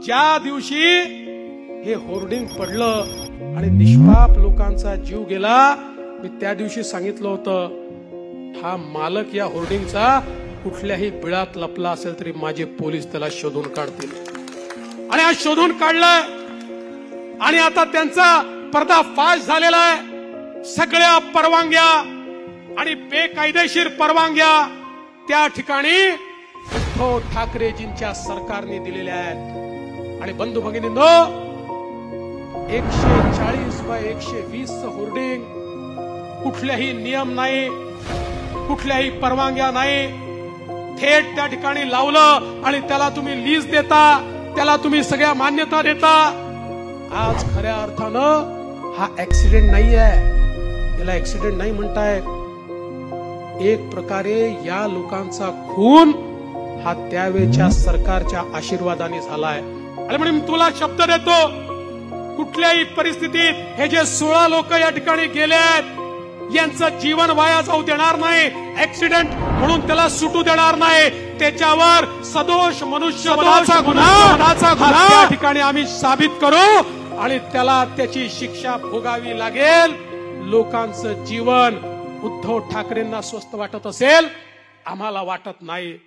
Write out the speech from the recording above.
ज्या दिवशी हे होर्डिंग पडलं आणि निष्पाप लोकांचा जीव गेला, मी त्या दिवशी सांगितलं होतं, हा मालक या होर्डिंगचा कुठल्याही बिळात लपला असेल तरी माझे पोलीस त्याला शोधून काढतील. आणि आज शोधून काढलंय आणि आता त्यांचा पर्दाफाश झालेला आहे. सगळ्या परवानग्या आणि बेकायदेशीर परवानग्या त्या ठिकाणी उद्धव ठाकरेजींच्या सरकारने दिलेल्या आहेत. आणि बंधू भगिनींनो, 140 बाय 120 होर्डिंग, कुठल्याही नियम नाही, कुठल्याही परवानग्या नाही, थेट त्या ठिकाणी लावलं आणि त्याला तुम्ही लीज देता, त्याला तुम्ही सगळ्या मान्यता देता. आज खऱ्या अर्थानं हा ऍक्सिडेंट नाही आहे, याला ऍक्सिडेंट नाही म्हणतायत. एक प्रकारे या लोकांचा खून हा त्यावेळच्या सरकारच्या आशीर्वादाने झालाय. आणि म्हणून तुला शब्द देतो, कुठल्याही परिस्थितीत हे जे 16 लोक या ठिकाणी गेले आहेत, यांचं जीवन वाया जाऊ देणार नाही. ऍक्सिडेंट म्हणून त्याला सुटू देणार नाही. त्याच्यावर सदोष मनुष्यवधाचा गुन्हा त्या ठिकाणी आम्ही साबित करू आणि त्याला त्याची शिक्षा भोगावी लागेल. लोकांचं जीवन उद्धव ठाकरेंना स्वस्त वाटत असेल, आम्हाला वाटत नाही.